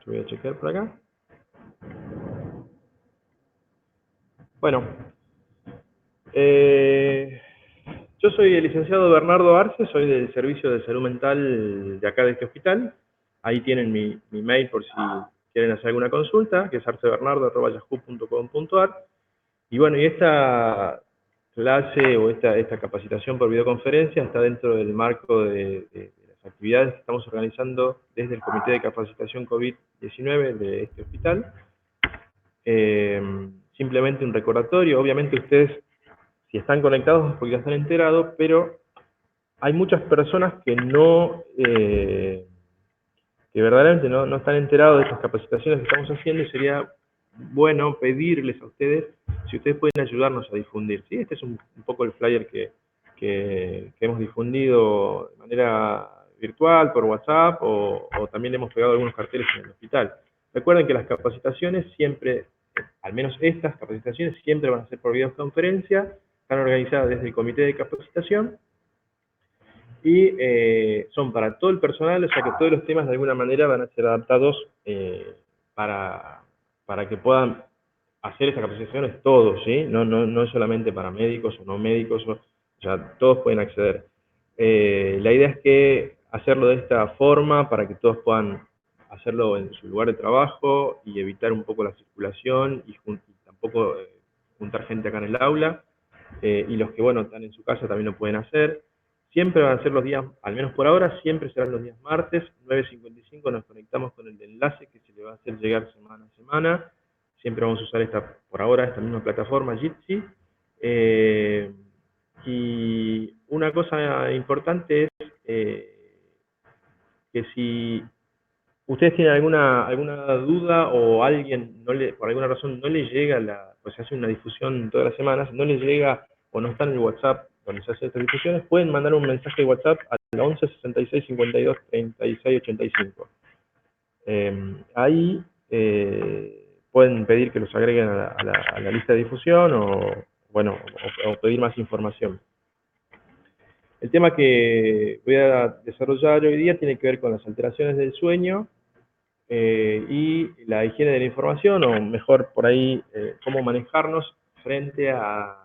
Yo voy a chequear por acá. Bueno, yo soy el licenciado Bernardo Arce, soy del Servicio de Salud Mental de acá de este hospital. Ahí tienen mi mail por si quieren hacer alguna consulta, que es arcebernardo@yahoo.com.ar. Y bueno, y esta clase o esta capacitación por videoconferencia está dentro del marco de las actividades que estamos organizando desde el Comité de Capacitación COVID-19 de este hospital. Simplemente un recordatorio, obviamente ustedes, si están conectados es porque ya están enterados, pero hay muchas personas que que verdaderamente no están enterados de estas capacitaciones que estamos haciendo, y sería bueno pedirles a ustedes si ustedes pueden ayudarnos a difundir. ¿Sí? Este es un poco el flyer que hemos difundido de manera virtual, por WhatsApp, o también hemos pegado algunos carteles en el hospital. Recuerden que las capacitaciones siempre, al menos estas capacitaciones, siempre van a ser por videoconferencia, están organizadas desde el comité de capacitación, y son para todo el personal, o sea que todos los temas de alguna manera van a ser adaptados para, para que puedan hacer estas capacitaciones todos, ¿sí? No es solamente para médicos o no médicos, o sea, todos pueden acceder. La idea es que hacerlo de esta forma para que todos puedan hacerlo en su lugar de trabajo y evitar un poco la circulación y tampoco juntar gente acá en el aula. Y los que, bueno, están en su casa también lo pueden hacer. Siempre van a ser los días, al menos por ahora, siempre serán los días martes, 9:55 nos conectamos con el enlace que se le va a hacer llegar semana a semana. Siempre vamos a usar por ahora, esta misma plataforma, Jitsi. Y una cosa importante es que si ustedes tienen alguna duda o alguien por alguna razón no le llega, pues se hace una difusión todas las semanas, no le llega o no está en el WhatsApp donde se hacen estas difusiones, pueden mandar un mensaje de WhatsApp al 11 66 52 36 85. Ahí pueden pedir que los agreguen a la lista de difusión bueno, o pedir más información. El tema que voy a desarrollar hoy día tiene que ver con las alteraciones del sueño y la higiene de la información, o mejor por ahí, cómo manejarnos frente a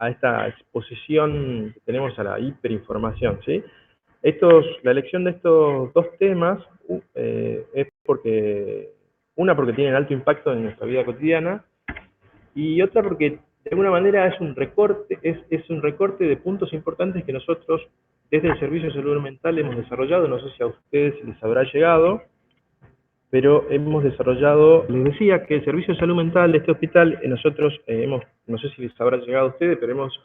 esta exposición que tenemos a la hiperinformación, ¿sí? La elección de estos dos temas es porque tienen alto impacto en nuestra vida cotidiana, y otra porque de alguna manera es un recorte de puntos importantes que nosotros desde el Servicio de Salud Mental hemos desarrollado. No sé si a ustedes les habrá llegado, pero hemos desarrollado, les decía que el Servicio de Salud Mental de este hospital, nosotros no sé si les habrá llegado a ustedes, pero hemos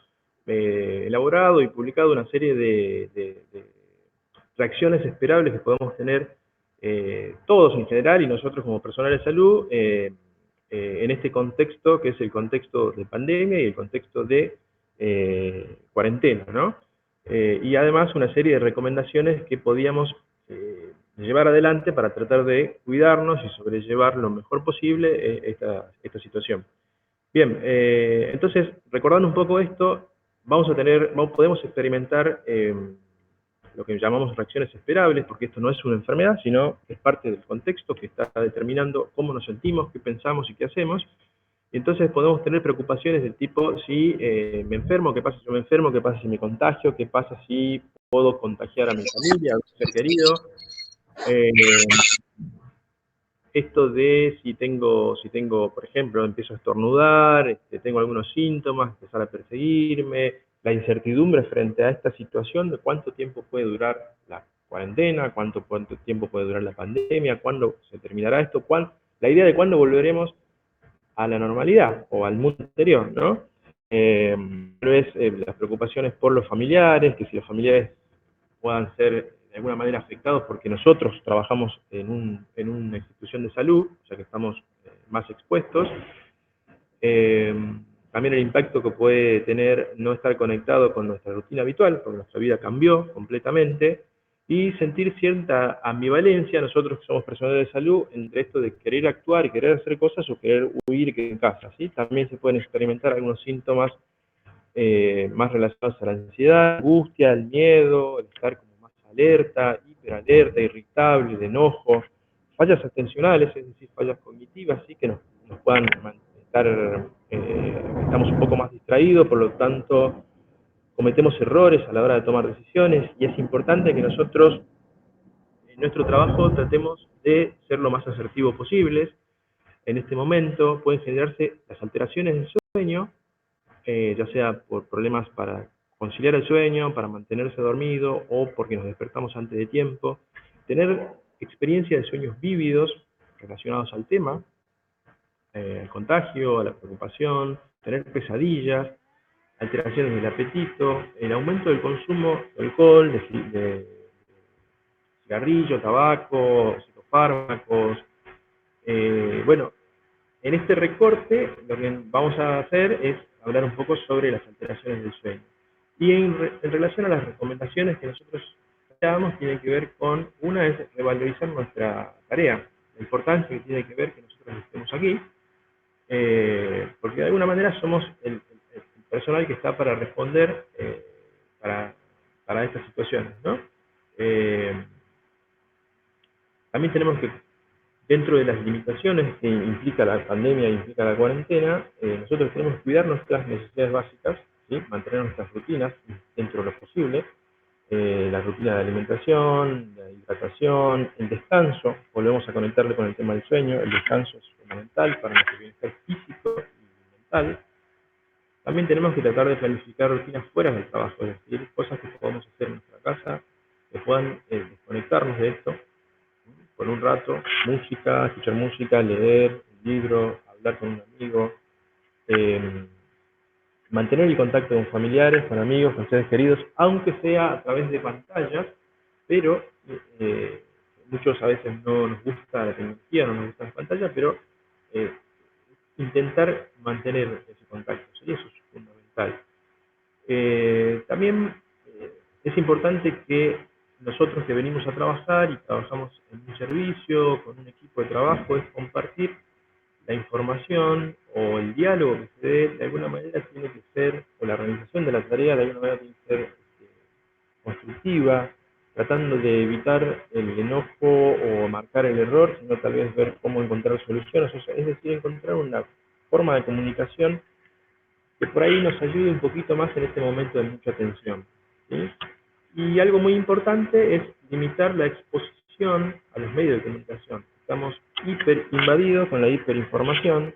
elaborado y publicado una serie de reacciones esperables que podemos tener todos en general y nosotros como personal de salud en este contexto, que es el contexto de pandemia y el contexto de cuarentena, ¿no? Y además una serie de recomendaciones que podíamos llevar adelante para tratar de cuidarnos y sobrellevar lo mejor posible esta situación. Bien, entonces, recordando un poco esto, podemos experimentar lo que llamamos reacciones esperables, porque esto no es una enfermedad, sino es parte del contexto que está determinando cómo nos sentimos, qué pensamos y qué hacemos. Y entonces podemos tener preocupaciones del tipo, si me enfermo, qué pasa si yo me enfermo, qué pasa si me contagio, qué pasa si puedo contagiar a mi familia, a un ser querido. Esto de si tengo, por ejemplo, empiezo a estornudar, tengo algunos síntomas, empezar a perseguirme, la incertidumbre frente a esta situación de cuánto tiempo puede durar la cuarentena, cuánto tiempo puede durar la pandemia, cuándo se terminará esto, la idea de cuándo volveremos a la normalidad o al mundo anterior, ¿no? Tal vez las preocupaciones por los familiares, que si los familiares puedan ser de alguna manera afectados porque nosotros trabajamos en una institución de salud, o sea que estamos más expuestos. También el impacto que puede tener no estar conectado con nuestra rutina habitual, porque nuestra vida cambió completamente, y sentir cierta ambivalencia, nosotros que somos personal de salud, entre esto de querer actuar y querer hacer cosas o querer huir y quedar en casa, ¿sí? También se pueden experimentar algunos síntomas más relacionados a la ansiedad, angustia, el miedo, el estar como más alerta, hiperalerta, irritable, de enojo, fallas atencionales, es decir, fallas cognitivas, sí, que nos puedan estar, estamos un poco más distraídos, por lo tanto cometemos errores a la hora de tomar decisiones, y es importante que nosotros en nuestro trabajo tratemos de ser lo más asertivos posibles. En este momento pueden generarse las alteraciones del sueño, ya sea por problemas para conciliar el sueño, para mantenerse dormido o porque nos despertamos antes de tiempo. Tener experiencia de sueños vívidos relacionados al tema, al contagio, a la preocupación, tener pesadillas, alteraciones del apetito, el aumento del consumo de alcohol, de cigarrillo, tabaco, psicofármacos. Bueno, en este recorte lo que vamos a hacer es hablar un poco sobre las alteraciones del sueño. Y en relación a las recomendaciones que nosotros damos, tiene que ver con, una es revalorizar nuestra tarea, la importancia que tiene que ver que nosotros estemos aquí, porque de alguna manera somos el personal que está para responder para estas situaciones, ¿no? Eh, También tenemos que, dentro de las limitaciones que implica la pandemia, implica la cuarentena, nosotros tenemos que cuidar nuestras necesidades básicas, ¿sí? Mantener nuestras rutinas dentro de lo posible, la rutina de alimentación, la hidratación, el descanso. Volvemos a conectarle con el tema del sueño. El descanso es fundamental para nuestro bienestar físico y mental. También tenemos que tratar de planificar rutinas fuera del trabajo, es decir, cosas que podamos hacer en nuestra casa, que puedan desconectarnos de esto por un rato, música, escuchar música, leer un libro, hablar con un amigo, eh, mantener el contacto con familiares, con amigos, con seres queridos, aunque sea a través de pantallas, pero muchos a veces no nos gusta la tecnología, no nos gustan las pantallas, pero eh, intentar mantener ese contacto, ¿sí? Eso es fundamental. También es importante que nosotros que venimos a trabajar y trabajamos en un servicio, con un equipo de trabajo, es compartir la información o el diálogo que se dé, de alguna manera tiene que ser, o la organización de la tarea de alguna manera tiene que ser constructiva, tratando de evitar el enojo o marcar el error, sino tal vez ver cómo encontrar soluciones, o sea, es decir, encontrar una forma de comunicación que por ahí nos ayude un poquito más en este momento de mucha tensión, ¿sí? Y algo muy importante es limitar la exposición a los medios de comunicación. Estamos hiper invadidos con la hiperinformación,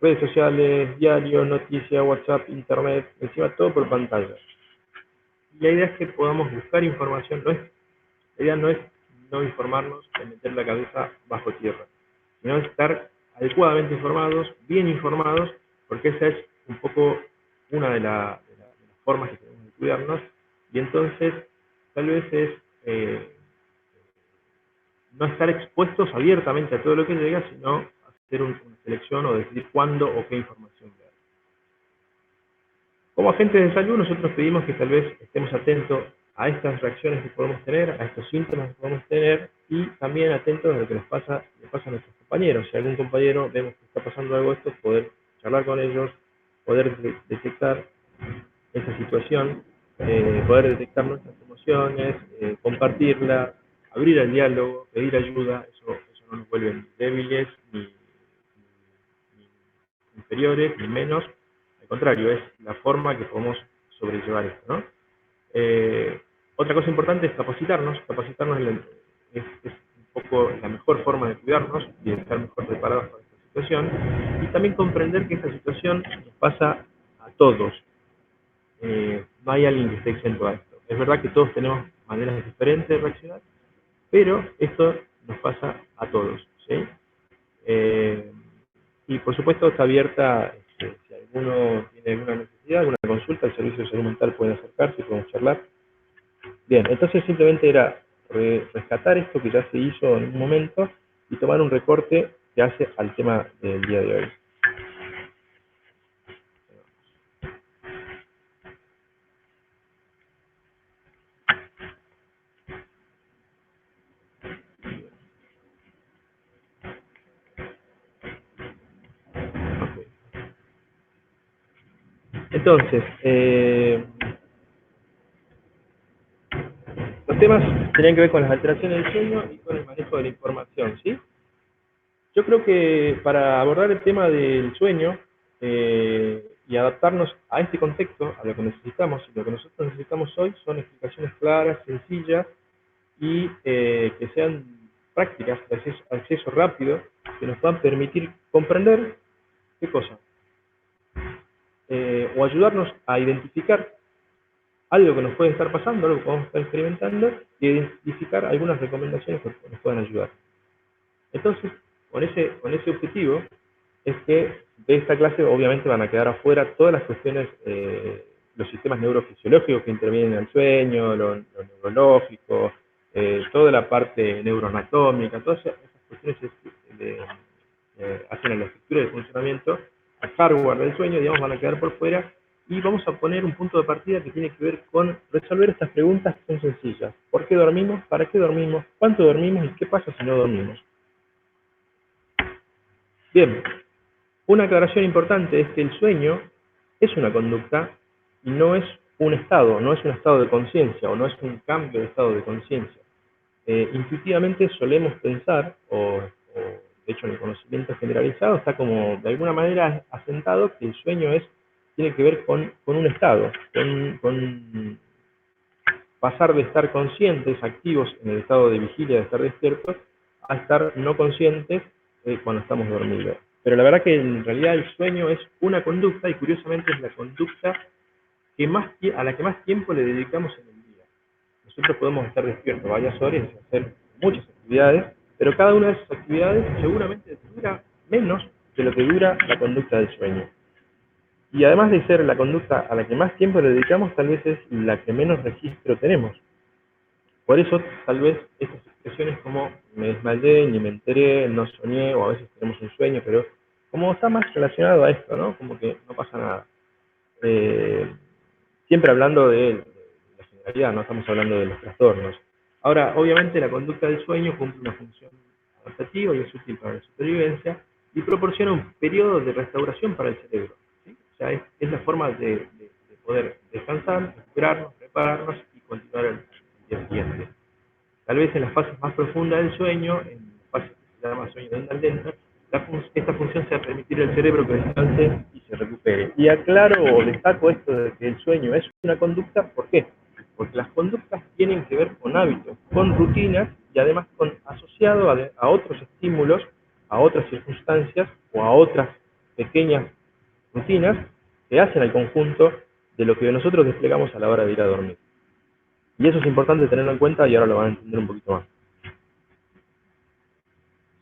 redes sociales, diario, noticias, WhatsApp, internet, encima todo por pantalla. Y la idea es que podamos buscar información, la idea no es no informarnos de meter la cabeza bajo tierra, sino estar adecuadamente informados, bien informados, porque esa es un poco una de las formas que tenemos de cuidarnos, y entonces tal vez es no estar expuestos abiertamente a todo lo que llega, sino hacer una selección o decidir cuándo o qué información ver. Como agentes de salud, nosotros pedimos que tal vez estemos atentos a estas reacciones que podemos tener, a estos síntomas que podemos tener, y también atentos a lo que les pasa a nuestros compañeros. Si algún compañero vemos que está pasando algo de esto, poder charlar con ellos, poder detectar esa situación, poder detectar nuestras emociones, compartirla, abrir el diálogo, pedir ayuda. Eso no nos vuelve ni débiles, ni inferiores, ni menos. Al contrario, es la forma que podemos sobrellevar esto, ¿no? Otra cosa importante es capacitarnos. Capacitarnos es un poco la mejor forma de cuidarnos y de estar mejor preparados para esta situación. Y también comprender que esta situación nos pasa a todos. No hay alguien que esté exento a esto. Es verdad que todos tenemos maneras diferentes de reaccionar, pero esto nos pasa a todos, ¿sí? Eh, y por supuesto está abierta, si alguno tiene alguna necesidad, alguna consulta, el servicio de salud mental puede acercarse y podemos charlar. Bien, entonces simplemente era rescatar esto que ya se hizo en un momento y tomar un recorte que hace al tema del día de hoy. Okay. Entonces, los temas tenían que ver con las alteraciones del sueño y con el manejo de la información, ¿sí? Yo creo que para abordar el tema del sueño y adaptarnos a este contexto, a lo que necesitamos, y lo que nosotros necesitamos hoy son explicaciones claras, sencillas y que sean prácticas, de acceso rápido, que nos puedan permitir comprender qué cosa, o ayudarnos a identificar algo que nos puede estar pasando, algo que podemos estar experimentando, y identificar algunas recomendaciones que nos puedan ayudar. Entonces, con ese objetivo, es que de esta clase obviamente van a quedar afuera todas las cuestiones, los sistemas neurofisiológicos que intervienen en el sueño, lo neurológico, toda la parte neuroanatómica, todas esas cuestiones hacen a la estructura de funcionamiento, al hardware del sueño, digamos, van a quedar por fuera, y vamos a poner un punto de partida que tiene que ver con resolver estas preguntas que son sencillas. ¿Por qué dormimos? ¿Para qué dormimos? ¿Cuánto dormimos? ¿Y qué pasa si no dormimos? Bien, una aclaración importante es que el sueño es una conducta y no es un estado, no es un estado de conciencia o no es un cambio de estado de conciencia. Intuitivamente solemos pensar, o de hecho en el conocimiento generalizado está como de alguna manera asentado que el sueño tiene que ver con un estado, con pasar de estar conscientes, activos en el estado de vigilia, de estar despiertos, a estar no conscientes cuando estamos dormidos. Pero la verdad que en realidad el sueño es una conducta y curiosamente es la conducta a la que más tiempo le dedicamos en el día. Nosotros podemos estar despiertos varias horas y hacer muchas actividades, pero cada una de esas actividades seguramente dura menos de lo que dura la conducta del sueño. Y además de ser la conducta a la que más tiempo le dedicamos, tal vez es la que menos registro tenemos. Por eso, tal vez, estas expresiones como me desmayé, ni me enteré, no soñé, o a veces tenemos un sueño, pero como está más relacionado a esto, ¿no? Como que no pasa nada. Eh, Siempre hablando de la generalidad, no estamos hablando de los trastornos. Ahora, obviamente, la conducta del sueño cumple una función adaptativa y es útil para la supervivencia y proporciona un periodo de restauración para el cerebro. ¿Sí? O sea, es la forma de poder descansar, recuperarnos, prepararnos y continuar el día siguiente. Tal vez en las fases más profundas del sueño, en la fase que se llama sueño de onda lenta, esta función sea permitir al cerebro que descanse y se recupere. Y aclaro o destaco esto de que el sueño es una conducta, ¿por qué? Porque las conductas tienen que ver con hábitos, con rutinas y además asociado a otros estímulos, a otras circunstancias o a otras pequeñas rutinas que hacen al conjunto de lo que nosotros desplegamos a la hora de ir a dormir. Y eso es importante tenerlo en cuenta y ahora lo van a entender un poquito más.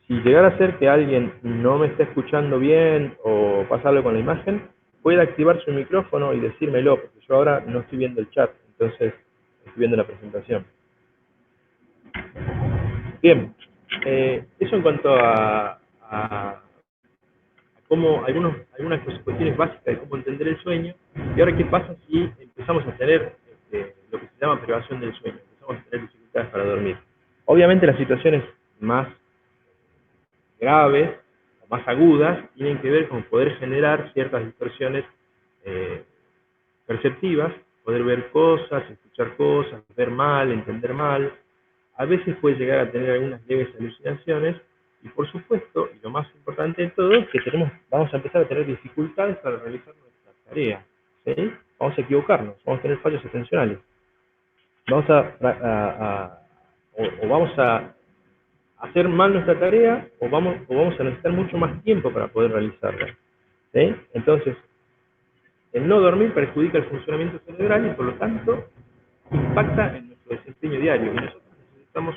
Si llegara a ser que alguien no me está escuchando bien o pasa algo con la imagen, puede activar su micrófono y decírmelo, porque yo ahora no estoy viendo el chat, entonces estoy viendo la presentación. Bien, eso en cuanto a cómo algunas cuestiones básicas de cómo entender el sueño. Y ahora, ¿qué pasa si empezamos a tener lo que se llama privación del sueño? Empezamos a tener dificultades para dormir. Obviamente las situaciones más graves o más agudas tienen que ver con poder generar ciertas distorsiones eh, perceptivas, poder ver cosas, escuchar cosas, ver mal, entender mal. A veces puede llegar a tener algunas leves alucinaciones y por supuesto, y lo más importante de todo, es que vamos a empezar a tener dificultades para realizar nuestra tarea. ¿Sí? Vamos a equivocarnos, vamos a tener fallos atencionales. Vamos o vamos a hacer mal nuestra tarea o vamos a necesitar mucho más tiempo para poder realizarla. ¿Sí? Entonces, el no dormir perjudica el funcionamiento cerebral y por lo tanto impacta en nuestro desempeño diario y nosotros necesitamos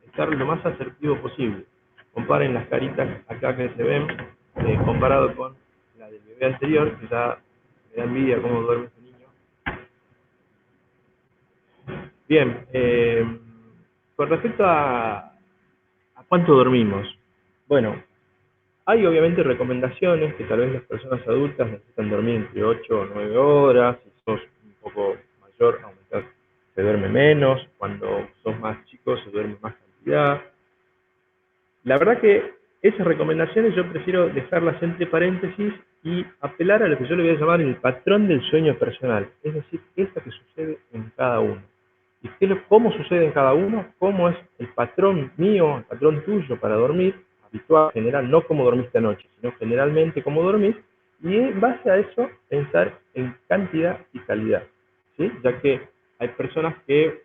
estar lo más asertivo posible. Comparen las caritas acá que se ven comparado con la del bebé anterior, que ya me da envidia cómo duerme ese niño. Bien, con respecto a cuánto dormimos, bueno, hay obviamente recomendaciones que tal vez las personas adultas necesitan dormir entre 8 o 9 horas, si sos un poco mayor, se duerme menos, cuando sos más chico se duerme más cantidad. La verdad que esas recomendaciones yo prefiero dejarlas entre paréntesis y apelar a lo que yo le voy a llamar el patrón del sueño personal, es decir, esto que sucede en cada uno. y cómo sucede en cada uno, cómo es el patrón mío, el patrón tuyo para dormir, habitual, general, no cómo dormiste anoche, sino generalmente cómo dormís, y en base a eso pensar en cantidad y calidad, ¿sí? Ya que hay personas que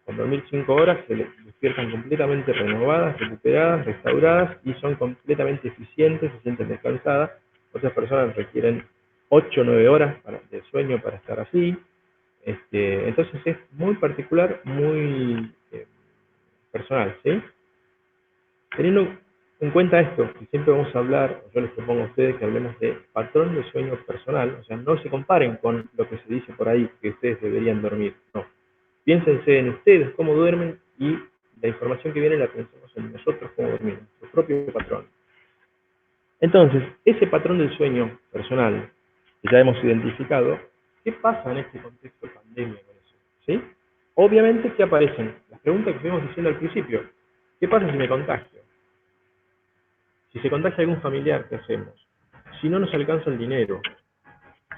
con dormir 5 horas se les despiertan completamente renovadas, recuperadas, restauradas y son completamente eficientes, se sienten descansadas. Otras personas requieren 8 o 9 horas de sueño para estar así. Entonces es muy particular, muy personal, ¿sí? Teniendo en cuenta esto, que siempre vamos a hablar, yo les propongo a ustedes que hablemos de patrón de sueño personal, o sea, no se comparen con lo que se dice por ahí que ustedes deberían dormir, no. Piénsense en ustedes, cómo duermen, y la información que viene la pensamos en nosotros, cómo dormimos, nuestro propio patrón. Entonces, ese patrón del sueño personal que ya hemos identificado, ¿qué pasa en este contexto de pandemia con eso? ¿Sí? Obviamente, ¿qué aparecen? Las preguntas que fuimos diciendo al principio. ¿Qué pasa si me contagio? Si se contagia algún familiar, ¿qué hacemos? Si no nos alcanza el dinero,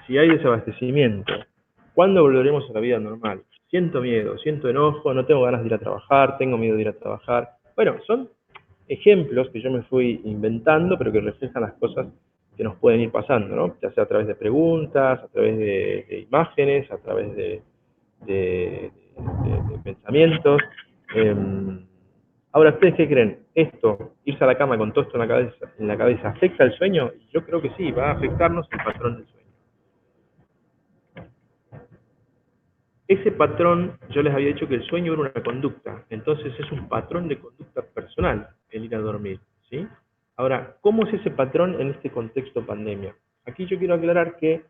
si hay desabastecimiento, ¿cuándo volveremos a la vida normal? Siento miedo, siento enojo, no tengo ganas de ir a trabajar, tengo miedo de ir a trabajar. Bueno, son ejemplos que yo me fui inventando, pero que reflejan las cosas que nos pueden ir pasando, ¿no? Ya sea a través de preguntas, a través de imágenes, a través de pensamientos. Eh, Ahora, ¿ustedes qué creen? ¿Esto, irse a la cama con todo esto en la cabeza, afecta el sueño? Yo creo que sí, va a afectarnos el patrón del sueño. Ese patrón, yo les había dicho que el sueño era una conducta, entonces es un patrón de conducta personal el ir a dormir, ¿sí? Ahora, ¿cómo es ese patrón en este contexto pandemia? Aquí yo quiero aclarar que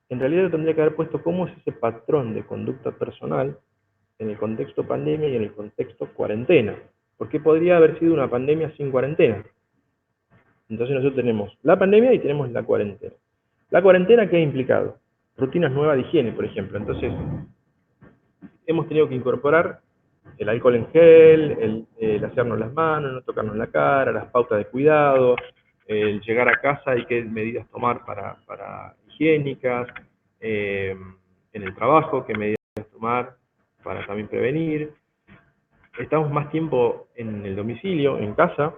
en realidad yo tendría que haber puesto cómo es ese patrón de conducta personal en el contexto pandemia y en el contexto cuarentena, porque podría haber sido una pandemia sin cuarentena. Entonces nosotros tenemos la pandemia y tenemos la cuarentena. La cuarentena, ¿qué ha implicado? Rutinas nuevas de higiene, por ejemplo. Entonces, hemos tenido que incorporar el alcohol en gel, el hacernos las manos, no tocarnos la cara, las pautas de cuidado, el llegar a casa y qué medidas tomar para higiénicas, en el trabajo, qué medidas tomar para también prevenir. Estamos más tiempo en el domicilio, en casa,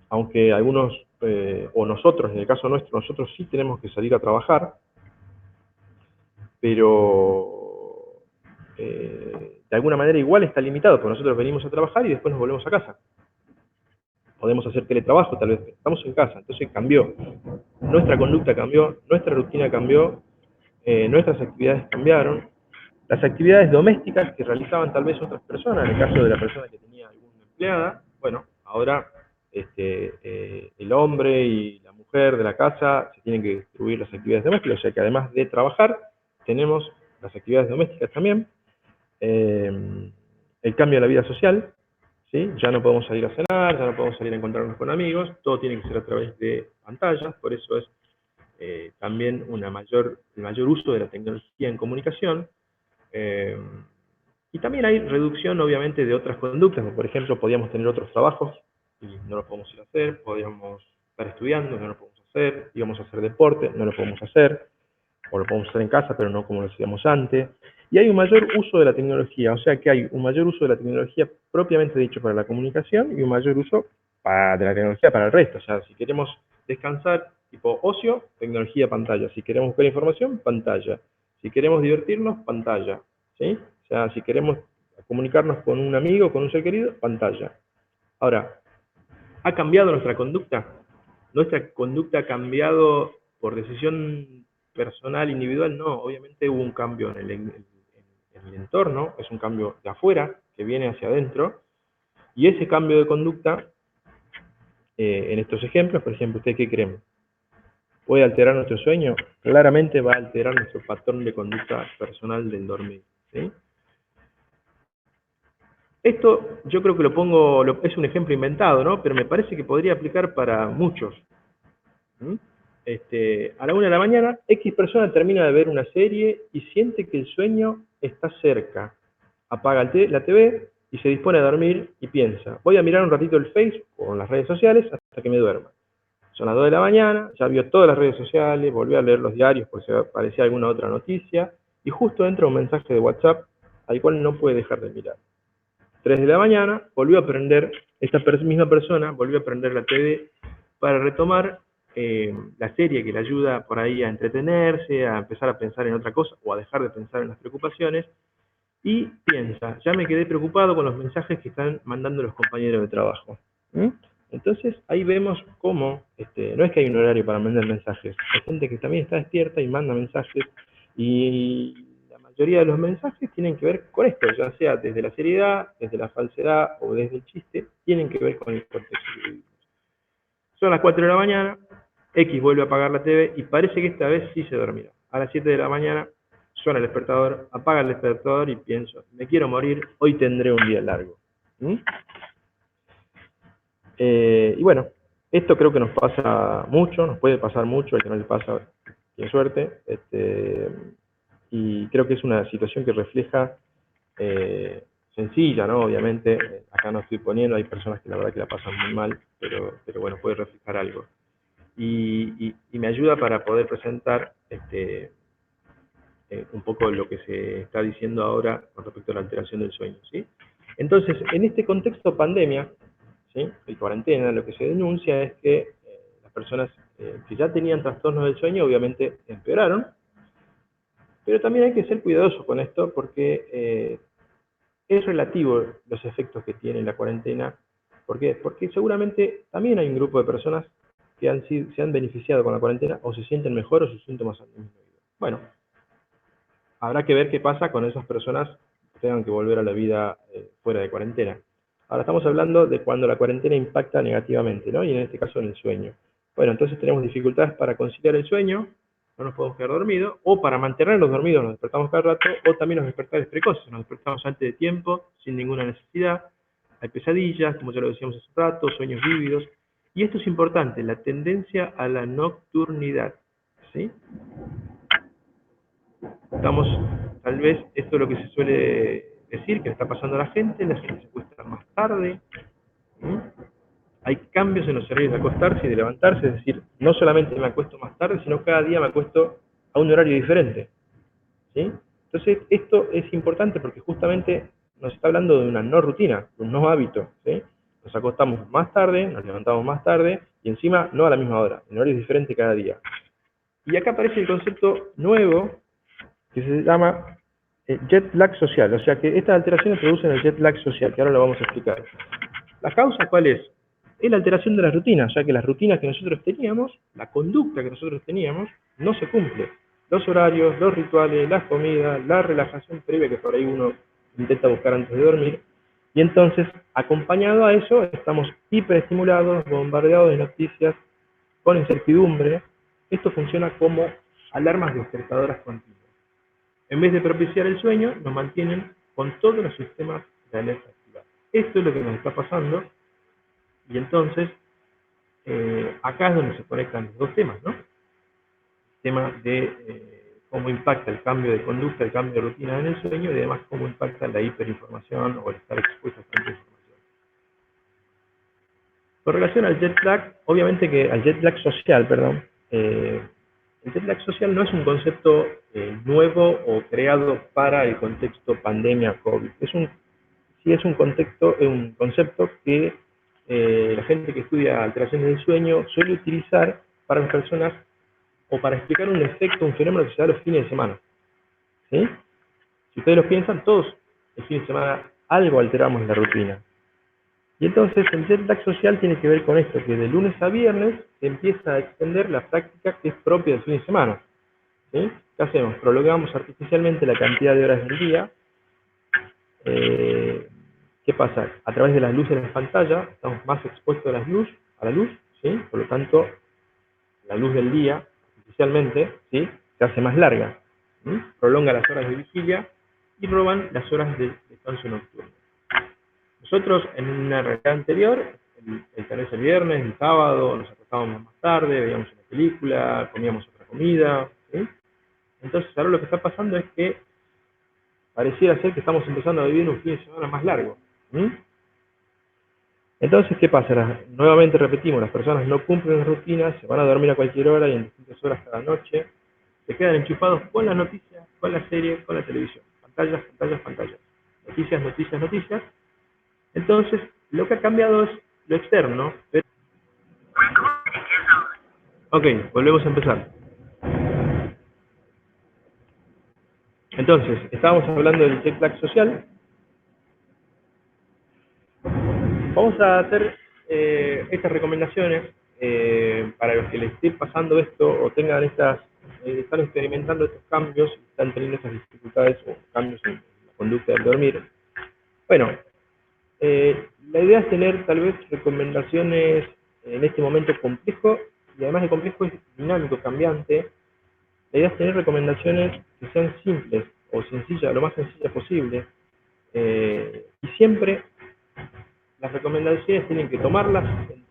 aunque algunos, o nosotros, en el caso nuestro, nosotros sí tenemos que salir a trabajar, pero de alguna manera igual está limitado, porque nosotros venimos a trabajar y después nos volvemos a casa. Podemos hacer teletrabajo, tal vez, estamos en casa, entonces cambió. Nuestra conducta cambió, nuestra rutina cambió, nuestras actividades cambiaron. Las actividades domésticas que realizaban tal vez otras personas, en el caso de la persona que tenía alguna empleada, bueno, ahora el hombre y la mujer de la casa se tienen que distribuir las actividades domésticas, o sea que además de trabajar, tenemos las actividades domésticas también. El cambio de la vida social, ¿sí? Ya no podemos salir a cenar, ya no podemos salir a encontrarnos con amigos, todo tiene que ser a través de pantallas, por eso es también el mayor uso de la tecnología en comunicación. Eh, y también hay reducción, obviamente, de otras conductas. Por ejemplo, podíamos tener otros trabajos y no lo podemos ir a hacer. Podíamos estar estudiando, no lo podemos hacer. Íbamos a hacer deporte, no lo podemos hacer. O lo podemos hacer en casa, pero no como lo hacíamos antes. Y hay un mayor uso de la tecnología. O sea que hay un mayor uso de la tecnología propiamente dicho para la comunicación y un mayor uso de la tecnología para el resto. O sea, si queremos descansar, tipo ocio, tecnología, pantalla. Si queremos buscar información, pantalla. Si queremos divertirnos, pantalla. ¿Sí? O sea, si queremos comunicarnos con un amigo, con un ser querido, pantalla. Ahora, ¿ha cambiado nuestra conducta? ¿Nuestra conducta ha cambiado por decisión personal, individual? No, obviamente hubo un cambio en el entorno, es un cambio de afuera, que viene hacia adentro, y ese cambio de conducta, en estos ejemplos, por ejemplo, ¿ustedes qué creen? ¿Puede alterar nuestro sueño? Claramente va a alterar nuestro patrón de conducta personal del dormir, ¿sí? Esto yo creo que es un ejemplo inventado, ¿no? Pero me parece que podría aplicar para muchos. ¿Mm? A la 1 de la mañana, X persona termina de ver una serie y siente que el sueño está cerca. Apaga la TV y se dispone a dormir y piensa, voy a mirar un ratito el Facebook o las redes sociales hasta que me duerma. Son las 2 de la mañana, ya vio todas las redes sociales, volvió a leer los diarios por si aparecía alguna otra noticia, y justo entra un mensaje de WhatsApp al cual no puede dejar de mirar. 3 de la mañana, volvió a prender, esta misma persona volvió a prender la TV para retomar la serie que le ayuda por ahí a entretenerse, a empezar a pensar en otra cosa o a dejar de pensar en las preocupaciones, y piensa, ya me quedé preocupado con los mensajes que están mandando los compañeros de trabajo. ¿Mm? Entonces ahí vemos cómo, no es que hay un horario para mandar mensajes, hay gente que también está despierta y manda mensajes, y la mayoría de los mensajes tienen que ver con esto, ya sea desde la seriedad, desde la falsedad o desde el chiste, tienen que ver con el contexto que vivimos. Son las 4 de la mañana, X vuelve a apagar la TV y parece que esta vez sí se dormirá. A las 7 de la mañana suena el despertador, apaga el despertador y pienso, me quiero morir, hoy tendré un día largo. ¿Mm? Y bueno, esto creo que nos pasa mucho, nos puede pasar mucho, al que no le pasa, tiene suerte. Y creo que es una situación que refleja, sencilla, ¿no? Obviamente, acá no estoy poniendo, hay personas que la verdad que la pasan muy mal, pero bueno, puede reflejar algo. Y me ayuda para poder presentar un poco lo que se está diciendo ahora con respecto a la alteración del sueño, ¿sí? Entonces, en este contexto pandemia, ¿sí?, de cuarentena, lo que se denuncia es que las personas que ya tenían trastornos del sueño obviamente empeoraron, pero también hay que ser cuidadosos con esto porque es relativo los efectos que tiene la cuarentena. ¿Por qué? Porque seguramente también hay un grupo de personas que se han beneficiado con la cuarentena o se sienten mejor o sus síntomas han disminuido. Bueno, habrá que ver qué pasa con esas personas que tengan que volver a la vida fuera de cuarentena. Ahora estamos hablando de cuando la cuarentena impacta negativamente, ¿no? Y en este caso en el sueño. Bueno, entonces tenemos dificultades para conciliar el sueño, no nos podemos quedar dormidos, o para mantenerlos dormidos nos despertamos cada rato, o también los despertares precoces, nos despertamos antes de tiempo, sin ninguna necesidad. Hay pesadillas, como ya lo decíamos hace rato, sueños vívidos. Y esto es importante, la tendencia a la nocturnidad, ¿sí? Estamos, tal vez, esto es lo que se suele decir, que está pasando a la gente se acuesta más tarde. ¿Mm? Hay cambios en los horarios de acostarse y de levantarse, es decir, no solamente me acuesto más tarde, sino cada día me acuesto a un horario diferente, ¿sí? Entonces, esto es importante porque justamente nos está hablando de una no rutina, de un no hábito, ¿sí? Nos acostamos más tarde, nos levantamos más tarde, y encima no a la misma hora, en horarios diferentes cada día. Y acá aparece el concepto nuevo que se llama jet lag social, o sea que estas alteraciones producen el jet lag social, que ahora lo vamos a explicar. ¿La causa cuál es? Es la alteración de las rutinas, ya que las rutinas que nosotros teníamos, la conducta que nosotros teníamos, no se cumple. Los horarios, los rituales, las comidas, la relajación previa que por ahí uno intenta buscar antes de dormir, y entonces, acompañado a eso, estamos hiperestimulados, bombardeados de noticias, con incertidumbre. Esto funciona como alarmas despertadoras continuas. En vez de propiciar el sueño, nos mantienen con todos los sistemas de alerta activados. Esto es lo que nos está pasando, y entonces acá es donde se conectan los dos temas, ¿no? El tema de cómo impacta el cambio de conducta, el cambio de rutina en el sueño, y además cómo impacta la hiperinformación o el estar expuesto a tanta información. Con relación al jet lag, obviamente que al jet lag social, perdón, el jet lag social no es un concepto nuevo o creado para el contexto pandemia COVID. Sí es un concepto que la gente que estudia alteraciones del sueño suele utilizar para las personas o para explicar un efecto, un fenómeno que se da los fines de semana, ¿sí? Si ustedes lo piensan, todos los fines de semana algo alteramos en la rutina. Y entonces el jet lag social tiene que ver con esto, que de lunes a viernes se empieza a extender la práctica que es propia del fin de semana, ¿sí? ¿Qué hacemos? Prolongamos artificialmente la cantidad de horas del día. ¿Qué pasa? A través de las luces en la pantalla estamos más expuestos a la luz, ¿sí? Por lo tanto, la luz del día, artificialmente, ¿sí?, se hace más larga, ¿sí? Prolonga las horas de vigilia y roban las horas de descanso nocturno. Nosotros, en una realidad anterior, tal vez el viernes, el sábado, nos acostábamos más tarde, veíamos una película, comíamos otra comida, ¿sí? Entonces, ahora lo que está pasando es que pareciera ser que estamos empezando a vivir un fin de semana más largo, ¿sí? Entonces, ¿qué pasa? Nuevamente repetimos, las personas no cumplen las rutinas, se van a dormir a cualquier hora y en distintas horas cada noche, se quedan enchufados con las noticias, con la serie, con la televisión. pantallas, pantallas, pantallas. Noticias, noticias, noticias. Entonces, lo que ha cambiado es lo externo. Ok, volvemos a empezar. Entonces, estábamos hablando del jet lag social. Vamos a hacer estas recomendaciones para los que les esté pasando esto o tengan están experimentando estos cambios, están teniendo estas dificultades o cambios en la conducta del dormir. Bueno, la idea es tener tal vez recomendaciones en este momento complejo, y además de complejo es dinámico, cambiante. La idea es tener recomendaciones que sean simples o sencillas, lo más sencillas posible, y siempre las recomendaciones tienen que tomarlas en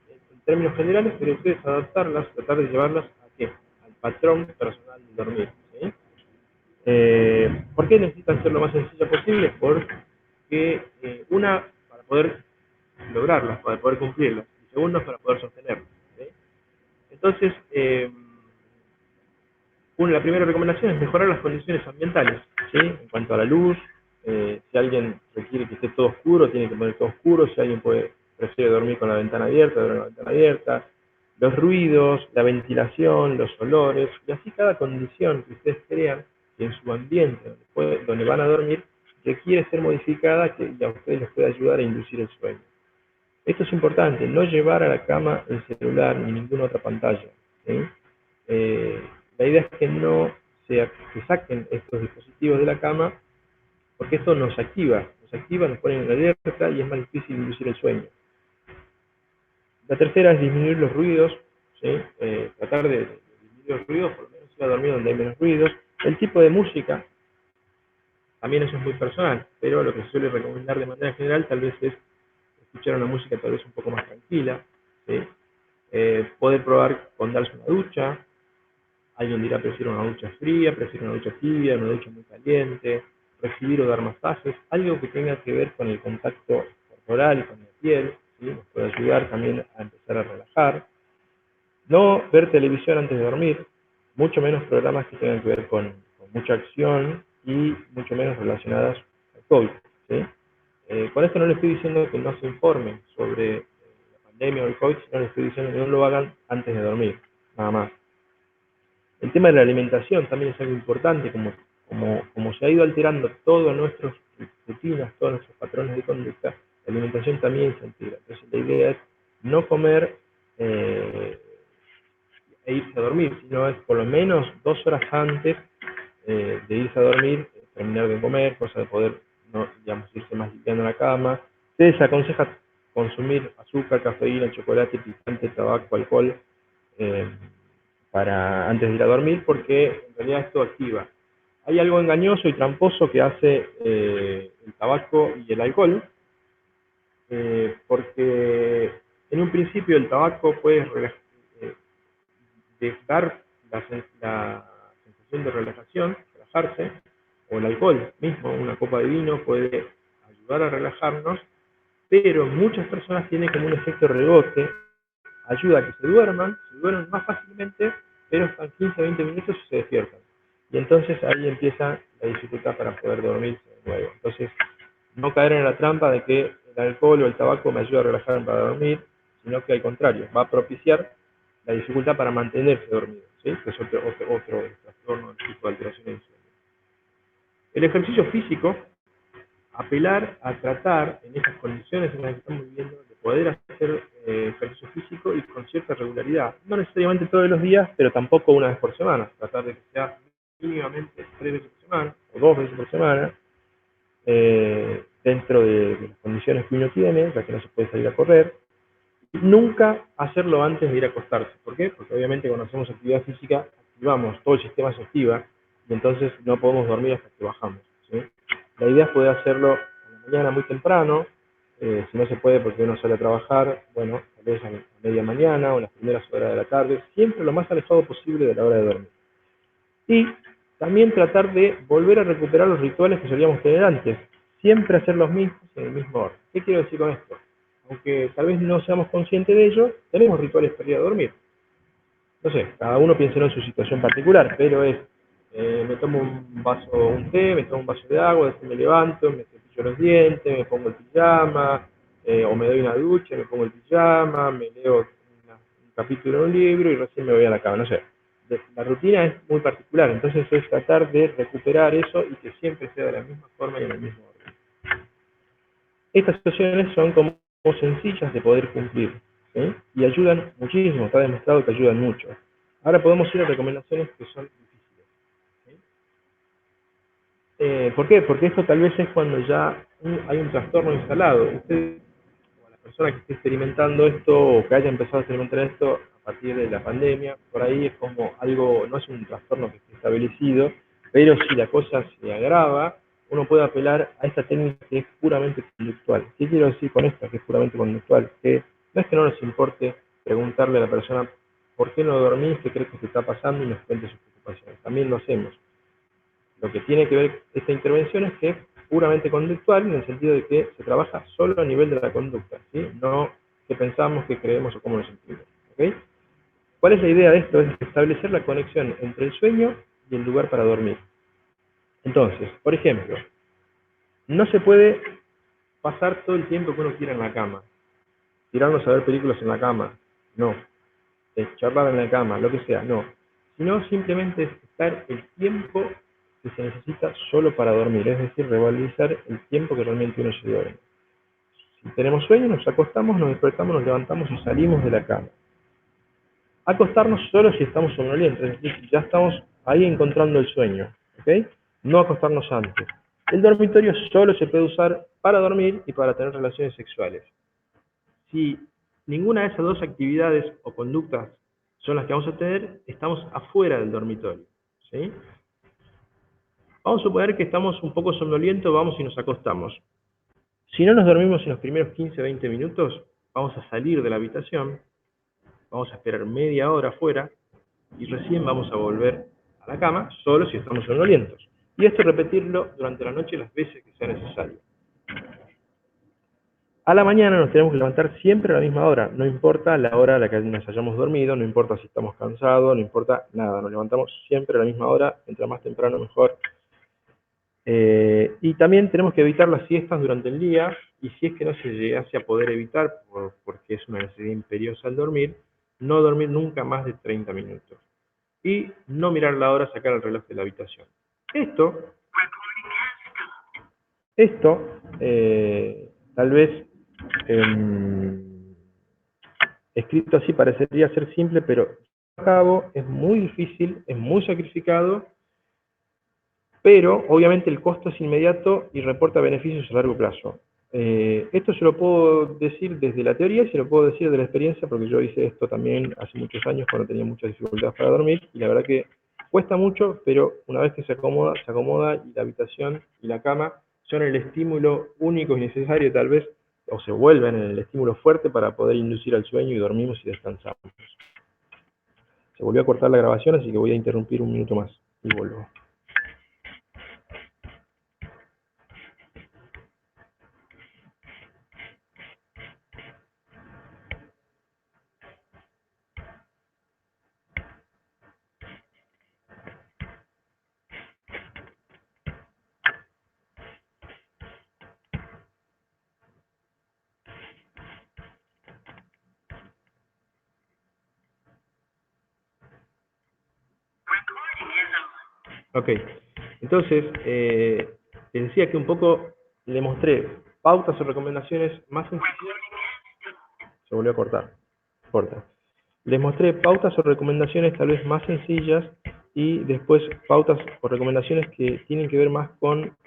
términos generales, pero ustedes adaptarlas, tratar de llevarlas a qué, al patrón personal del dormir, ¿sí? ¿Por qué necesitan ser lo más sencillo posible? Porque una, para poder lograrlas, para poder cumplirlas, y segundo, para poder sostenerlas, ¿sí? Entonces, la primera recomendación es mejorar las condiciones ambientales, ¿sí? En cuanto a la luz, si alguien requiere que esté todo oscuro, tiene que poner todo oscuro. Si alguien prefiere dormir con la ventana abierta, dormir con la ventana abierta. Los ruidos, la ventilación, los olores, y así cada condición que ustedes crean que en su ambiente, donde van a dormir, requiere ser modificada, que a ustedes les puede ayudar a inducir el sueño. Esto es importante, no llevar a la cama el celular ni ninguna otra pantalla, ¿sí? Eh, la idea es que no que saquen estos dispositivos de la cama, porque esto nos activa, nos pone en alerta y es más difícil inducir el sueño. La tercera es disminuir los ruidos, ¿sí? Tratar de disminuir los ruidos, por lo menos ir a dormir donde hay menos ruidos. El tipo de música, también eso es muy personal, pero lo que se suele recomendar de manera general tal vez es escuchar una música tal vez un poco más tranquila, ¿sí? Poder probar con darse una ducha. Alguien dirá, prefiero una ducha fría, prefiero una ducha tibia, una ducha muy caliente, recibir o dar masajes, algo que tenga que ver con el contacto corporal y con la piel, ¿sí? Nos puede ayudar también a empezar a relajar. No ver televisión antes de dormir, mucho menos programas que tengan que ver con mucha acción y mucho menos relacionadas al COVID, ¿sí? Con esto no les estoy diciendo que no se informen sobre la pandemia o el COVID, sino les estoy diciendo que no lo hagan antes de dormir, nada más. El tema de la alimentación también es algo importante, como se ha ido alterando todas nuestras rutinas, todos nuestros patrones de conducta, la alimentación también se altera. Entonces la idea es no comer e irse a dormir, sino es por lo menos 2 horas antes de irse a dormir, terminar de comer, cosa de poder, no, digamos, irse más limpiando en la cama. Se desaconseja consumir azúcar, cafeína, chocolate, picante, tabaco, alcohol, eh, antes de ir a dormir, porque en realidad esto activa. Hay algo engañoso y tramposo que hace el tabaco y el alcohol, porque en un principio el tabaco puede dar la sensación de relajación, relajarse, o el alcohol mismo, una copa de vino puede ayudar a relajarnos, pero muchas personas tienen como un efecto rebote, ayuda a que se duerman más fácilmente, pero están 15 a 20 minutos y se despiertan. Y entonces ahí empieza la dificultad para poder dormirse de nuevo. Entonces, no caer en la trampa de que el alcohol o el tabaco me ayuda a relajar para dormir, sino que al contrario, va a propiciar la dificultad para mantenerse dormido, ¿sí? Que es otro trastorno, tipo de alteración del sueño. El ejercicio físico, apelar a tratar en estas condiciones en las que estamos viviendo de poder hacer ejercicio físico y con cierta regularidad. No necesariamente todos los días, pero tampoco una vez por semana. Tratar de que sea mínimamente 3 veces por semana o 2 veces por semana, dentro de las condiciones que uno tiene, ya que no se puede salir a correr. Nunca hacerlo antes de ir a acostarse. ¿Por qué? Porque obviamente cuando hacemos actividad física activamos, todo el sistema se activa y entonces no podemos dormir hasta que bajamos, ¿sí? La idea es poder hacerlo a la mañana muy temprano, si no se puede porque uno sale a trabajar, bueno, tal vez a media mañana o en las primeras horas de la tarde, siempre lo más alejado posible de la hora de dormir. Y también tratar de volver a recuperar los rituales que solíamos tener antes, siempre hacer los mismos en el mismo orden. ¿Qué quiero decir con esto? Aunque tal vez no seamos conscientes de ello, tenemos rituales para ir a dormir. No sé, cada uno piensa en su situación particular, pero es Me tomo un té, me tomo un vaso de agua, después me levanto, me cepillo los dientes, me pongo el pijama, o me doy una ducha, me pongo el pijama, me leo un capítulo de un libro y recién me voy a la cama, no sé. La rutina es muy particular, entonces es tratar de recuperar eso y que siempre sea de la misma forma y en el mismo orden. Estas situaciones son como sencillas de poder cumplir, ¿sí? Y ayudan muchísimo, está demostrado que ayudan mucho. Ahora podemos ir a recomendaciones que son difíciles, ¿sí? ¿Por qué? Porque esto tal vez es cuando ya hay un trastorno instalado. Usted, o la persona que esté experimentando esto o que haya empezado a experimentar esto a partir de la pandemia, por ahí es como algo, no es un trastorno que esté establecido, pero si la cosa se agrava, uno puede apelar a esta técnica que es puramente conductual. ¿Qué quiero decir con esto? Que es puramente conductual. Que no es que no nos importe preguntarle a la persona por qué no dormís, qué crees que te está pasando y nos cuente sus preocupaciones. También lo hacemos. Lo que tiene que ver esta intervención es que es puramente conductual en el sentido de que se trabaja solo a nivel de la conducta, ¿sí? No que pensamos, que creemos o cómo nos sentimos. ¿Okay? ¿Cuál es la idea de esto? Es establecer la conexión entre el sueño y el lugar para dormir. Entonces, por ejemplo, no se puede pasar todo el tiempo que uno quiera en la cama, tirarnos a ver películas en la cama, no, charlar en la cama, lo que sea, no, sino simplemente es estar el tiempo que se necesita solo para dormir, es decir, revalorizar el tiempo que realmente uno se duerme. Si tenemos sueño, nos acostamos, nos despertamos, nos levantamos y salimos de la cama. Acostarnos solo si estamos somnolientos, es decir, ya estamos ahí encontrando el sueño, ¿ok? No acostarnos antes. El dormitorio solo se puede usar para dormir y para tener relaciones sexuales. Si ninguna de esas dos actividades o conductas son las que vamos a tener, estamos afuera del dormitorio, ¿sí? Vamos a suponer que estamos un poco somnolientos, vamos y nos acostamos. Si no nos dormimos en los primeros 15-20 minutos, vamos a salir de la habitación, vamos a esperar media hora afuera y recién vamos a volver a la cama, solo si estamos somnolientos. Y esto repetirlo durante la noche las veces que sea necesario. A la mañana nos tenemos que levantar siempre a la misma hora, no importa la hora a la que nos hayamos dormido, no importa si estamos cansados, no importa nada, nos levantamos siempre a la misma hora, entre más temprano mejor. Y también tenemos que evitar las siestas durante el día, y si es que no se llegase a poder evitar, porque es una necesidad imperiosa al dormir, no dormir nunca más de 30 minutos. Y no mirar la hora, sacar el reloj de la habitación. Esto, tal vez escrito así parecería ser simple, pero a cabo es muy difícil, es muy sacrificado, pero obviamente el costo es inmediato y reporta beneficios a largo plazo. Esto se lo puedo decir desde la teoría y se lo puedo decir de la experiencia, porque yo hice esto también hace muchos años cuando tenía muchas dificultades para dormir, y la verdad que cuesta mucho, pero una vez que se acomoda y la habitación y la cama son el estímulo único y necesario tal vez, o se vuelven en el estímulo fuerte para poder inducir al sueño y dormimos y descansamos. Se volvió a cortar la grabación, así que voy a interrumpir un minuto más y vuelvo. Ok, entonces, les decía que un poco le mostré pautas o recomendaciones más sencillas. Se volvió a cortar, corta. Les mostré pautas o recomendaciones tal vez más sencillas y después pautas o recomendaciones que tienen que ver más con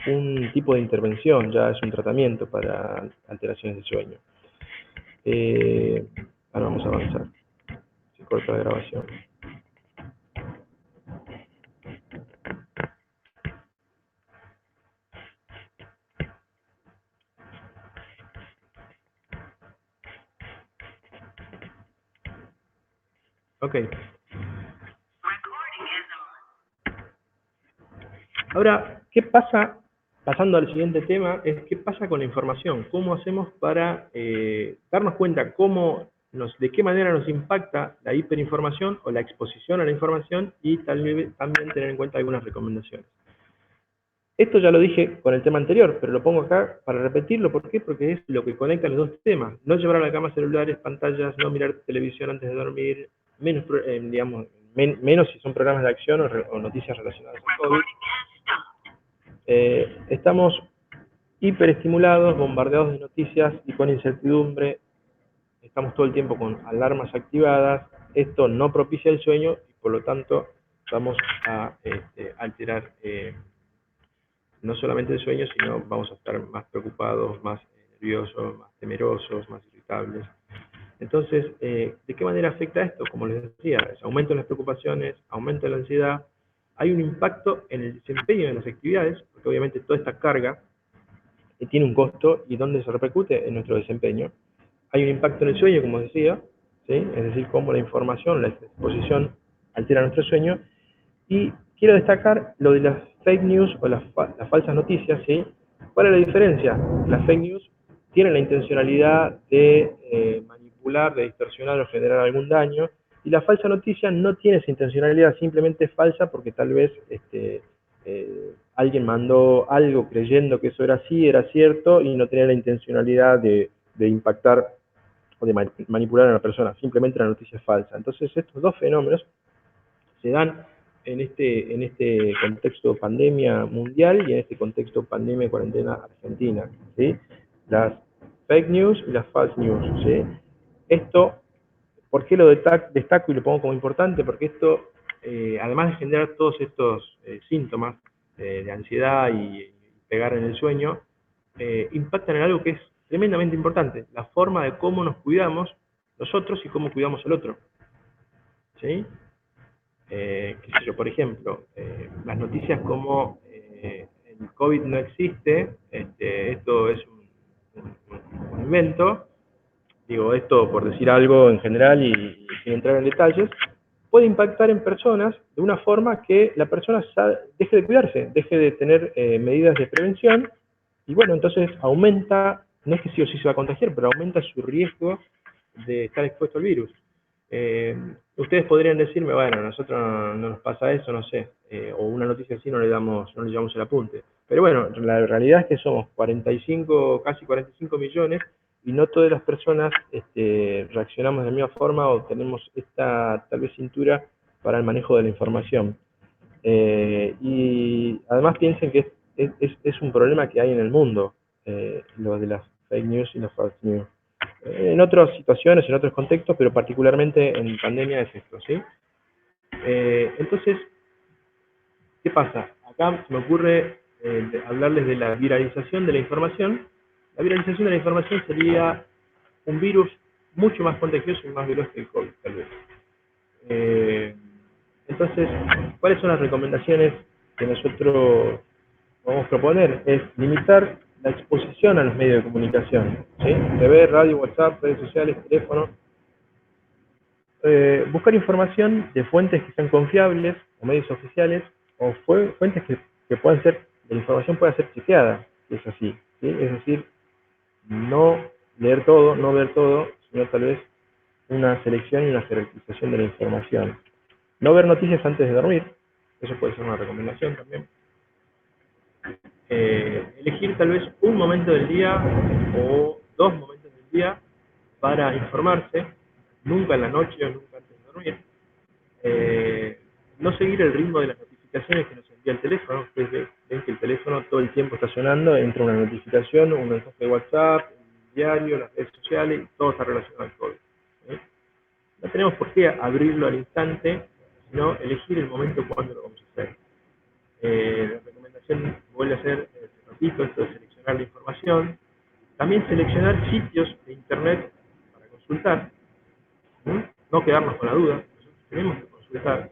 un tipo de intervención, ya es un tratamiento para alteraciones de sueño. Ahora vamos a avanzar. Se corta la grabación. Ok. Ahora, ¿qué pasa? Pasando al siguiente tema, es qué pasa con la información. ¿Cómo hacemos para darnos cuenta cómo de qué manera nos impacta la hiperinformación o la exposición a la información, y también tener en cuenta algunas recomendaciones. Esto ya lo dije con el tema anterior, pero lo pongo acá para repetirlo. ¿Por qué? Porque es lo que conecta los dos temas. No llevar a la cama celulares, pantallas, no mirar televisión antes de dormir, menos, digamos, menos si son programas de acción o noticias relacionadas al COVID. Estamos hiperestimulados, bombardeados de noticias y con incertidumbre. Estamos todo el tiempo con alarmas activadas. Esto no propicia el sueño y por lo tanto vamos a alterar no solamente el sueño, sino vamos a estar más preocupados, más nerviosos, más temerosos, más irritables. Entonces, ¿de qué manera afecta esto? Como les decía, es aumento en las preocupaciones, aumento en la ansiedad, hay un impacto en el desempeño de las actividades, porque obviamente toda esta carga tiene un costo. ¿Y dónde se repercute? En nuestro desempeño. Hay un impacto en el sueño, como decía, ¿sí? Es decir, cómo la información, la exposición altera nuestro sueño. Y quiero destacar lo de las fake news o las falsas noticias, ¿sí? ¿Cuál es la diferencia? Las fake news tienen la intencionalidad de manipular, de distorsionar o generar algún daño, y la falsa noticia no tiene esa intencionalidad, simplemente es falsa porque tal vez alguien mandó algo creyendo que eso era así, era cierto, y no tenía la intencionalidad de impactar o de manipular a la persona, simplemente la noticia es falsa. Entonces estos dos fenómenos se dan en este contexto pandemia mundial y en este contexto pandemia y cuarentena argentina, ¿sí? Las fake news y las false news, ¿sí? Esto, ¿por qué lo destaco y lo pongo como importante? Porque esto, además de generar todos estos síntomas de ansiedad y pegar en el sueño, impactan en algo que es tremendamente importante: la forma de cómo nos cuidamos nosotros y cómo cuidamos al otro, ¿sí? Qué sé yo, por ejemplo, las noticias como el COVID no existe, esto es un invento, digo esto por decir algo en general y sin entrar en detalles, puede impactar en personas de una forma que la persona deje de cuidarse, deje de tener medidas de prevención, y bueno, entonces aumenta, no es que sí o sí se va a contagiar, pero aumenta su riesgo de estar expuesto al virus. Ustedes podrían decirme, bueno, a nosotros no nos pasa eso, no sé, o una noticia así no le llevamos el apunte. Pero bueno, la realidad es que somos 45, casi 45 millones, y no todas las personas reaccionamos de la misma forma o tenemos esta tal vez cintura para el manejo de la información. Y además piensen que es un problema que hay en el mundo, lo de las fake news y las false news. En otras situaciones, en otros contextos, pero particularmente en pandemia es esto, ¿sí? Entonces, ¿qué pasa? Acá me ocurre hablarles de la viralización de la información. La viralización de la información sería un virus mucho más contagioso y más veloz que el COVID, tal vez. Eh, entonces, ¿cuáles son las recomendaciones que nosotros vamos a proponer? Es limitar la exposición a los medios de comunicación, ¿sí? TV, radio, WhatsApp, redes sociales, teléfono. Buscar información de fuentes que sean confiables o medios oficiales, o fuentes que puedan ser, la información pueda ser chequeada, si es así, ¿sí? Es decir, no leer todo, no ver todo, sino tal vez una selección y una jerarquización de la información. No ver noticias antes de dormir, eso puede ser una recomendación también. Elegir tal vez un momento del día o dos momentos del día para informarse, nunca en la noche o nunca antes de dormir. No seguir el ritmo de las notificaciones que nos envía el teléfono. Ustedes ven que el teléfono todo el tiempo está sonando, entra una notificación, un mensaje de WhatsApp, un diario, las redes sociales, y todo está relacionado al COVID, ¿sí? No tenemos por qué abrirlo al instante, sino elegir el momento cuando lo vamos a hacer. La recomendación vuelve a ser, repito, esto de seleccionar la información. También seleccionar sitios de internet para consultar, ¿sí? No quedarnos con la duda, nosotros tenemos que consultar.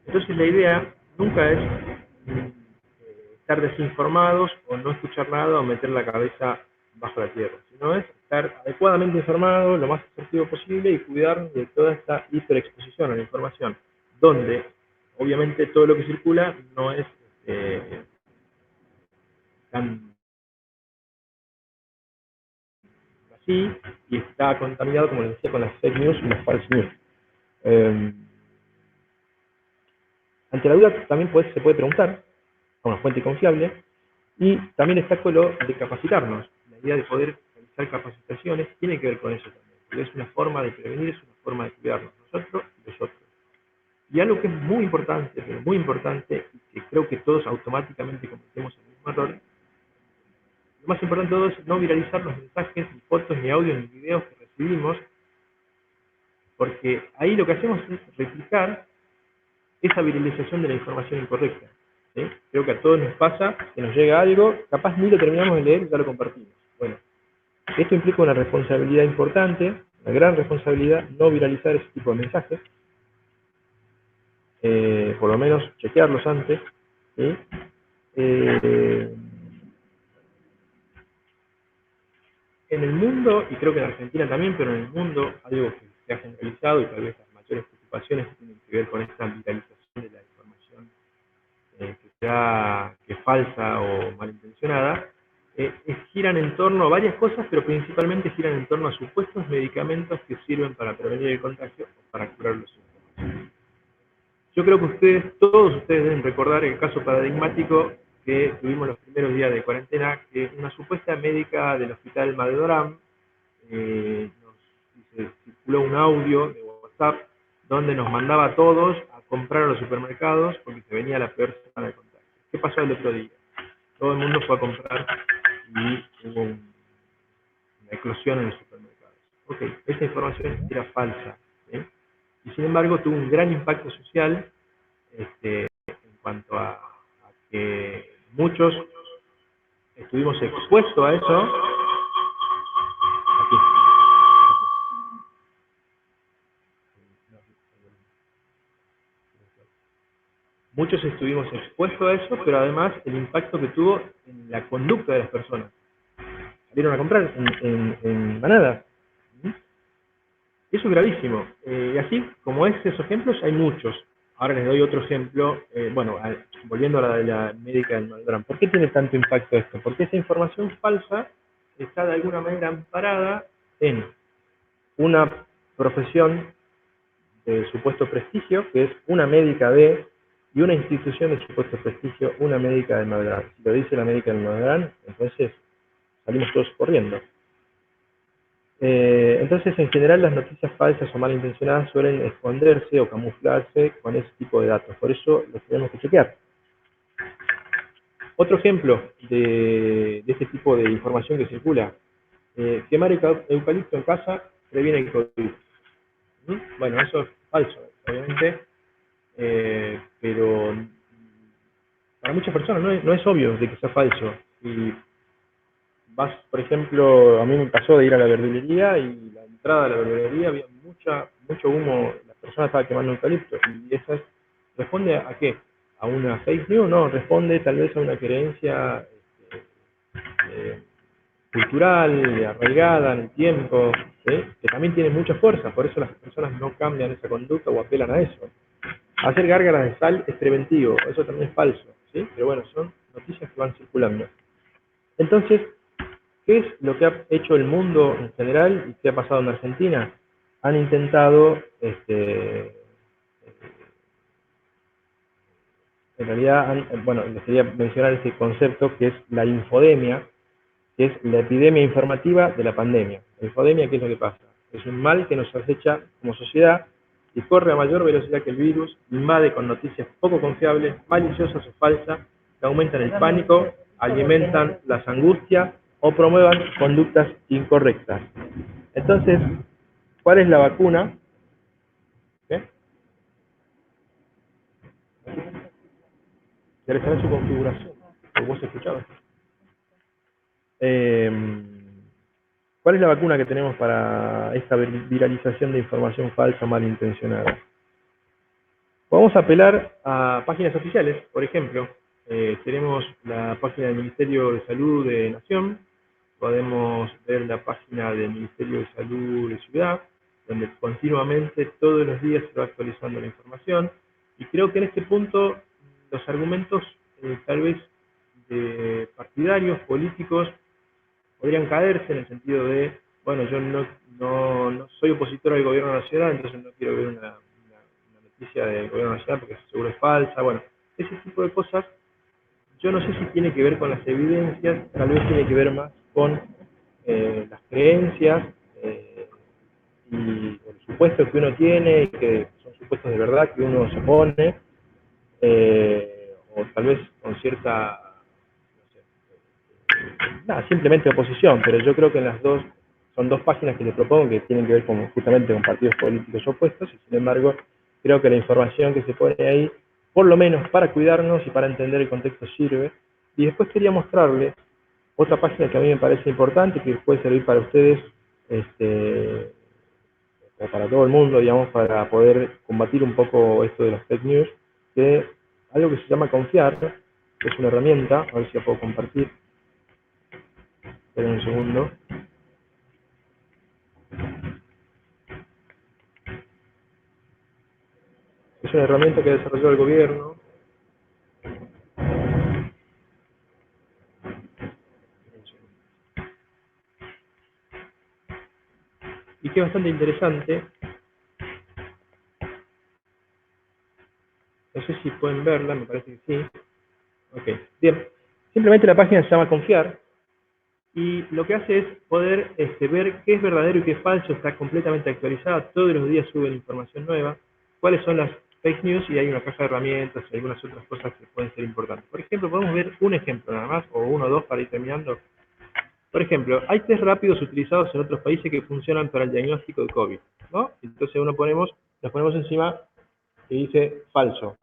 Entonces la idea nunca es estar desinformados o no escuchar nada o meter la cabeza bajo la tierra, sino es estar adecuadamente informado, lo más efectivo posible, y cuidar de toda esta hiperexposición a la información, donde obviamente todo lo que circula no es tan sí, y está contaminado, como les decía, con las fake news y las false news. Eh, Ante la duda también se puede preguntar a una fuente confiable, y también está con lo de capacitarnos. La idea de poder realizar capacitaciones tiene que ver con eso también, porque es una forma de prevenir, es una forma de cuidarnos nosotros y los otros. Y algo que es muy importante, pero muy importante, y que creo que todos automáticamente cometemos el mismo error, lo más importante de todo es no viralizar los mensajes, ni fotos, ni audios, ni videos que recibimos, porque ahí lo que hacemos es replicar esa viralización de la información incorrecta. ¿Sí? Creo que a todos nos pasa que nos llega algo, capaz ni lo terminamos de leer y ya lo compartimos. Bueno, esto implica una responsabilidad importante, una gran responsabilidad, no viralizar ese tipo de mensajes, por lo menos chequearlos antes. ¿Sí? Eh, en el mundo, y creo que en Argentina también, pero en el mundo, algo que se ha generalizado y tal vez las mayores preocupaciones que tienen que ver con esta viralización de la información que es falsa o malintencionada, giran en torno a varias cosas, pero principalmente giran en torno a supuestos medicamentos que sirven para prevenir el contagio o para curar los síntomas. Yo creo que todos ustedes deben recordar el caso paradigmático que tuvimos los primeros días de cuarentena, que una supuesta médica del hospital Madedoram se circuló un audio de WhatsApp donde nos mandaba a todos a comprar a los supermercados porque se venía la peor semana de contagio. ¿Qué pasó el otro día? Todo el mundo fue a comprar y hubo una eclosión en los supermercados. Ok, esa información era falsa. ¿Sí? Y sin embargo tuvo un gran impacto social en cuanto a que muchos estuvimos expuestos a eso. Aquí. Muchos estuvimos expuestos a eso, pero además el impacto que tuvo en la conducta de las personas. Salieron a comprar en manada. Eso es gravísimo. Y así, como esos ejemplos, hay muchos. Ahora les doy otro ejemplo. Volviendo a la de la médica del Malbrán. ¿Por qué tiene tanto impacto esto? Porque esa información falsa está de alguna manera amparada en una profesión de supuesto prestigio, que es una médica de, y una institución de supuesto prestigio, una médica del Malbrán. Si lo dice la médica del Malbrán, entonces salimos todos corriendo. Entonces, en general, las noticias falsas o malintencionadas suelen esconderse o camuflarse con ese tipo de datos. Por eso los tenemos que chequear. Otro ejemplo de este tipo de información que circula. Quemar eucalipto en casa previene el COVID. Bueno, eso es falso, obviamente, pero para muchas personas no es obvio de que sea falso. Y vas, por ejemplo, a mí me pasó de ir a la verdulería y la entrada a la verdulería había mucho humo, la persona estaba quemando eucalipto. Y eso ¿responde a qué? ¿A una fake news? No, responde tal vez a una creencia eh, cultural, arraigada en el tiempo, ¿sí? Que también tiene mucha fuerza, por eso las personas no cambian esa conducta o apelan a eso. Hacer gárgaras de sal es preventivo, eso también es falso, ¿sí? Pero bueno, son noticias que van circulando. Entonces, ¿qué es lo que ha hecho el mundo en general y qué ha pasado en Argentina? Han intentado, en realidad, bueno, les quería mencionar este concepto que es la infodemia, que es la epidemia informativa de la pandemia. La infodemia, ¿qué es lo que pasa? Es un mal que nos acecha como sociedad y corre a mayor velocidad que el virus, invade con noticias poco confiables, maliciosas o falsas, que aumentan el pánico, alimentan las angustias o promuevan conductas incorrectas. Entonces, ¿cuál es la vacuna? ¿Qué? ¿Querés saber su configuración? ¿O vos escuchabas? Eh, ¿Cuál es la vacuna que tenemos para esta viralización de información falsa malintencionada? Podemos apelar a páginas oficiales, por ejemplo, tenemos la página del Ministerio de Salud de Nación, podemos ver la página del Ministerio de Salud de Ciudad, donde continuamente, todos los días se va actualizando la información, y creo que en este punto los argumentos tal vez de partidarios, políticos, podrían caerse en el sentido de, bueno, yo no soy opositor al gobierno nacional, entonces no quiero ver una noticia del gobierno nacional porque seguro es falsa. Bueno, ese tipo de cosas, yo no sé si tiene que ver con las evidencias, tal vez tiene que ver más con las creencias y los supuestos que uno tiene, y que son supuestos de verdad que uno se pone, o tal vez con cierta, no sé, nada, simplemente oposición, pero yo creo que en las dos, son dos páginas que les propongo que tienen que ver con, justamente con partidos políticos opuestos, y sin embargo, creo que la información que se pone ahí, por lo menos para cuidarnos y para entender el contexto, sirve. Y después quería mostrarles otra página que a mí me parece importante, que puede servir para ustedes, o para todo el mundo, digamos, para poder combatir un poco esto de los fake news, que algo que se llama Confiar, que es una herramienta, a ver si la puedo compartir. Esperen un segundo. Es una herramienta que desarrolló el gobierno. Y que es bastante interesante. No sé si pueden verla, me parece que sí. Ok, bien. Simplemente la página se llama Confiar. Y lo que hace es poder ver qué es verdadero y qué es falso. Está completamente actualizada. Todos los días suben información nueva. Cuáles son las fake news, y hay una caja de herramientas y algunas otras cosas que pueden ser importantes. Por ejemplo, podemos ver un ejemplo nada más, o uno o dos para ir terminando. Por ejemplo, hay test rápidos utilizados en otros países que funcionan para el diagnóstico de COVID, ¿no? Entonces nos ponemos encima y dice falso,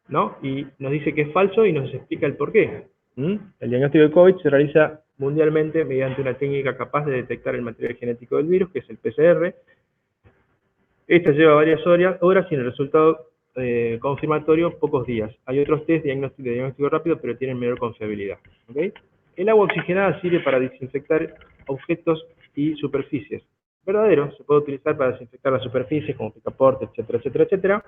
¿no? Y nos dice que es falso y nos explica el por qué. El diagnóstico de COVID se realiza mundialmente mediante una técnica capaz de detectar el material genético del virus, que es el PCR. Esta lleva varias horas y en el resultado confirmatorio pocos días. Hay otros test de diagnóstico rápido, pero tienen menor confiabilidad. ¿Okay? El agua oxigenada sirve para desinfectar objetos y superficies. Verdadero, se puede utilizar para desinfectar las superficies como picaporte, etcétera, etcétera, etcétera.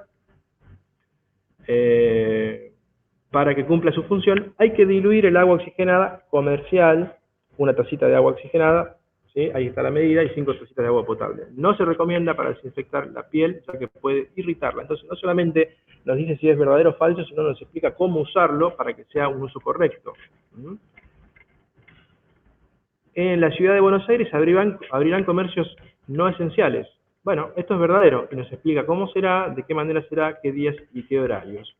Para que cumpla su función, hay que diluir el agua oxigenada comercial, una tacita de agua oxigenada, ¿sí? Ahí está la medida, y 5 tacitas de agua potable. No se recomienda para desinfectar la piel, ya que puede irritarla. Entonces, no solamente nos dice si es verdadero o falso, sino nos explica cómo usarlo para que sea un uso correcto. En la ciudad de Buenos Aires abrirán comercios no esenciales. Bueno, esto es verdadero, y nos explica cómo será, de qué manera será, qué días y qué horarios.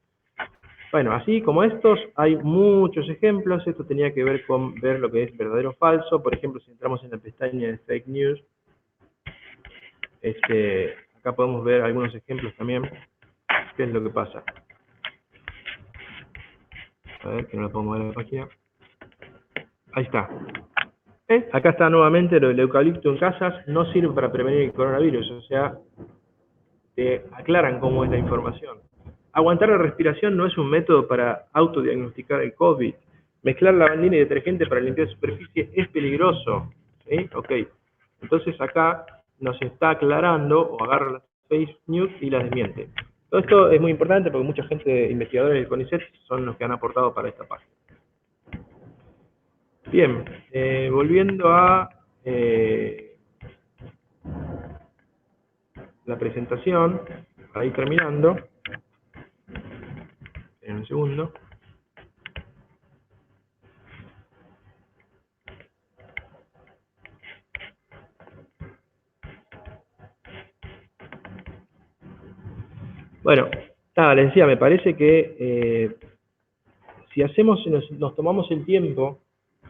Bueno, así como estos, hay muchos ejemplos. Esto tenía que ver con ver lo que es verdadero o falso. Por ejemplo, si entramos en la pestaña de Fake News, acá podemos ver algunos ejemplos también. ¿Qué es lo que pasa? A ver, que no la pongo en la página. Ahí está. Acá está nuevamente lo del eucalipto en casas. No sirve para prevenir el coronavirus. O sea, te aclaran cómo es la información. Aguantar la respiración no es un método para autodiagnosticar el COVID. Mezclar lavandina y detergente para limpiar superficie es peligroso. ¿Sí? Ok. Entonces acá nos está aclarando, o agarra las fake news y las desmiente. Todo esto es muy importante porque mucha gente, investigadores del CONICET, son los que han aportado para esta página. Bien, volviendo a la presentación, para ir terminando, en un segundo. Bueno, nada, les decía, me parece que si nos tomamos el tiempo,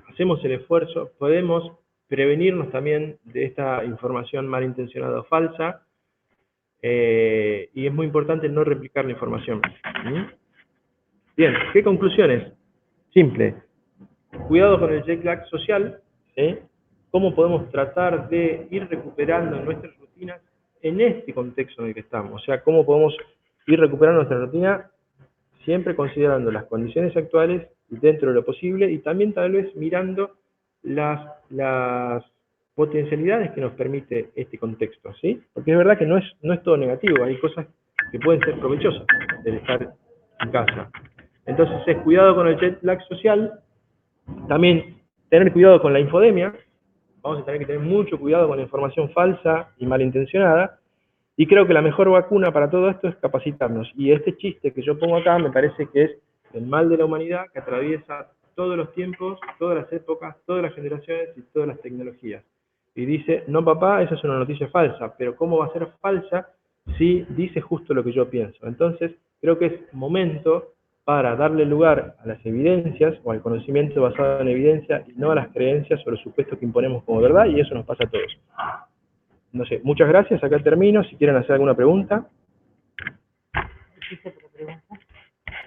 hacemos el esfuerzo, podemos prevenirnos también de esta información malintencionada o falsa, y es muy importante no replicar la información. Bien, ¿qué conclusiones? Simple. Cuidado con el jet lag social, ¿sí? ¿Cómo podemos tratar de ir recuperando nuestras rutinas en este contexto en el que estamos? O sea, ¿cómo podemos ir recuperando nuestra rutina siempre considerando las condiciones actuales dentro de lo posible, y también tal vez mirando las potencialidades que nos permite este contexto, ¿sí? Porque es verdad que no es todo negativo, hay cosas que pueden ser provechosas del estar en casa. Entonces es cuidado con el jet lag social, también tener cuidado con la infodemia, vamos a tener que tener mucho cuidado con la información falsa y malintencionada, y creo que la mejor vacuna para todo esto es capacitarnos. Y este chiste que yo pongo acá me parece que es el mal de la humanidad que atraviesa todos los tiempos, todas las épocas, todas las generaciones y todas las tecnologías. Y dice, no papá, esa es una noticia falsa, pero ¿cómo va a ser falsa si dice justo lo que yo pienso? Entonces, creo que es momento para darle lugar a las evidencias o al conocimiento basado en evidencia y no a las creencias o los supuestos que imponemos como verdad, y eso nos pasa a todos. No sé, muchas gracias, acá termino, si quieren hacer alguna pregunta.